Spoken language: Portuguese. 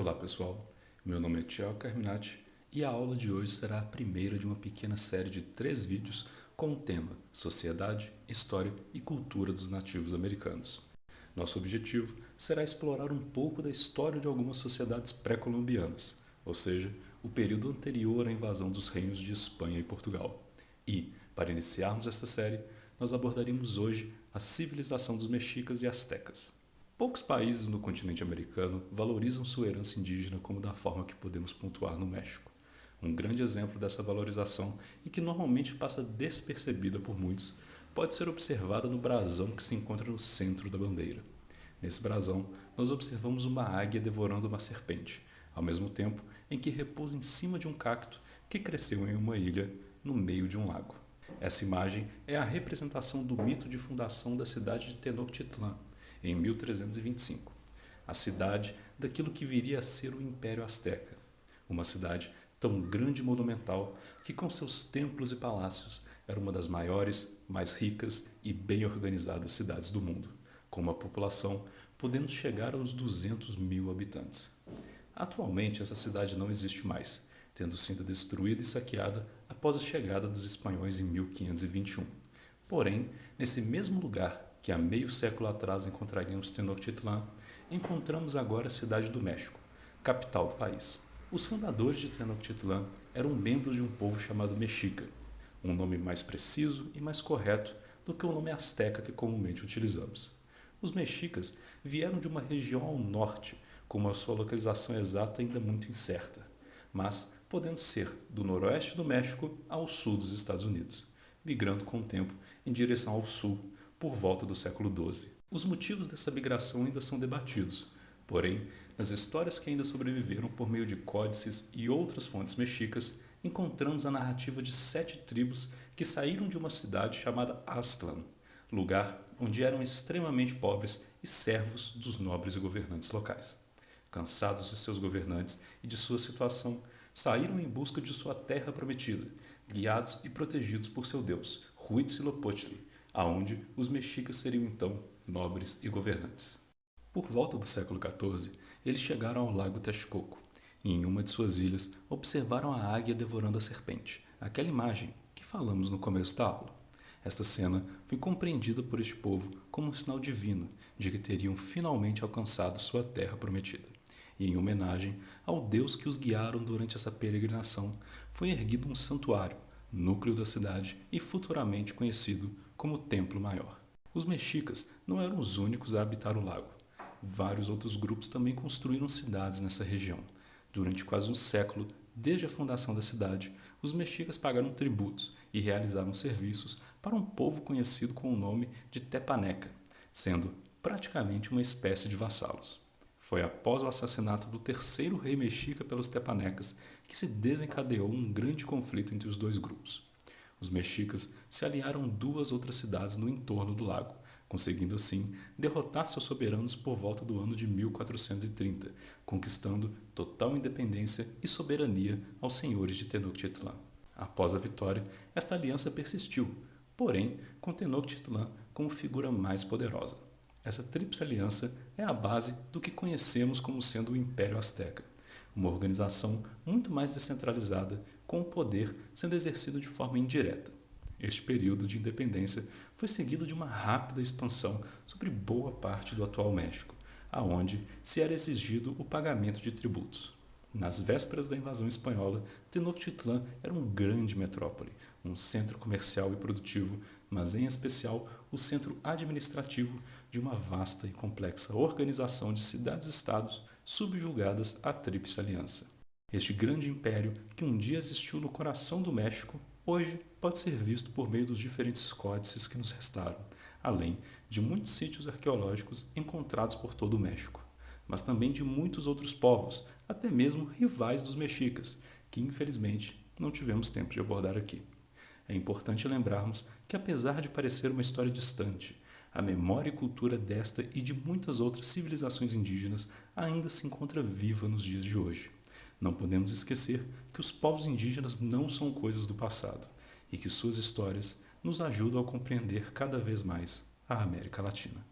Olá pessoal, meu nome é Thiago Carminati e a aula de hoje será a primeira de uma pequena série de 3 vídeos com o tema Sociedade, História e Cultura dos Nativos Americanos. Nosso objetivo será explorar um pouco da história de algumas sociedades pré-colombianas, ou seja, o período anterior à invasão dos reinos de Espanha e Portugal. E, para iniciarmos esta série, nós abordaremos hoje a civilização dos mexicas e astecas. Poucos países no continente americano valorizam sua herança indígena como da forma que podemos pontuar no México. Um grande exemplo dessa valorização, e que normalmente passa despercebida por muitos, pode ser observada no brasão que se encontra no centro da bandeira. Nesse brasão, nós observamos uma águia devorando uma serpente, ao mesmo tempo em que repousa em cima de um cacto que cresceu em uma ilha no meio de um lago. Essa imagem é a representação do mito de fundação da cidade de Tenochtitlan, em 1325, a cidade daquilo que viria a ser o Império Azteca, uma cidade tão grande e monumental que com seus templos e palácios era uma das maiores, mais ricas e bem organizadas cidades do mundo, com uma população podendo chegar aos 200 mil habitantes. Atualmente essa cidade não existe mais, tendo sido destruída e saqueada após a chegada dos espanhóis em 1521. Porém, nesse mesmo lugar que há meio século atrás encontraríamos Tenochtitlan, encontramos agora a cidade do México, capital do país. Os fundadores de Tenochtitlan eram membros de um povo chamado Mexica, um nome mais preciso e mais correto do que o nome asteca que comumente utilizamos. Os mexicas vieram de uma região ao norte, com a sua localização exata ainda muito incerta, mas podendo ser do noroeste do México ao sul dos Estados Unidos, migrando com o tempo em direção ao sul, por volta do século XII. Os motivos dessa migração ainda são debatidos, porém, nas histórias que ainda sobreviveram por meio de códices e outras fontes mexicas, encontramos a narrativa de 7 tribos que saíram de uma cidade chamada Aztlán, lugar onde eram extremamente pobres e servos dos nobres e governantes locais. Cansados de seus governantes e de sua situação, saíram em busca de sua terra prometida, guiados e protegidos por seu deus, Huitzilopochtli, aonde os mexicas seriam então nobres e governantes. Por volta do século XIV, eles chegaram ao lago Texcoco e em uma de suas ilhas observaram a águia devorando a serpente, aquela imagem que falamos no começo da aula. Esta cena foi compreendida por este povo como um sinal divino de que teriam finalmente alcançado sua terra prometida. E em homenagem ao Deus que os guiaram durante essa peregrinação, foi erguido um santuário, núcleo da cidade e futuramente conhecido como Templo Maior. Os mexicas não eram os únicos a habitar o lago. Vários outros grupos também construíram cidades nessa região. Durante quase um século, desde a fundação da cidade, os mexicas pagaram tributos e realizaram serviços para um povo conhecido com o nome de Tepaneca, sendo praticamente uma espécie de vassalos. Foi após o assassinato do terceiro rei mexica pelos tepanecas que se desencadeou um grande conflito entre os dois grupos. Os mexicas se aliaram a 2 outras cidades no entorno do lago, conseguindo assim derrotar seus soberanos por volta do ano de 1430, conquistando total independência e soberania aos senhores de Tenochtitlan. Após a vitória, esta aliança persistiu, porém com Tenochtitlan como figura mais poderosa. Essa tríplice aliança é a base do que conhecemos como sendo o Império Azteca, uma organização muito mais descentralizada, com o poder sendo exercido de forma indireta. Este período de independência foi seguido de uma rápida expansão sobre boa parte do atual México, aonde se era exigido o pagamento de tributos. Nas vésperas da invasão espanhola, Tenochtitlan era uma grande metrópole, um centro comercial e produtivo, mas em especial o centro administrativo de uma vasta e complexa organização de cidades-estados subjugadas à Tríplice Aliança. Este grande império, que um dia existiu no coração do México, hoje pode ser visto por meio dos diferentes códices que nos restaram, além de muitos sítios arqueológicos encontrados por todo o México, mas também de muitos outros povos, até mesmo rivais dos mexicas, que infelizmente não tivemos tempo de abordar aqui. É importante lembrarmos que, apesar de parecer uma história distante, a memória e cultura desta e de muitas outras civilizações indígenas ainda se encontra viva nos dias de hoje. Não podemos esquecer que os povos indígenas não são coisas do passado e que suas histórias nos ajudam a compreender cada vez mais a América Latina.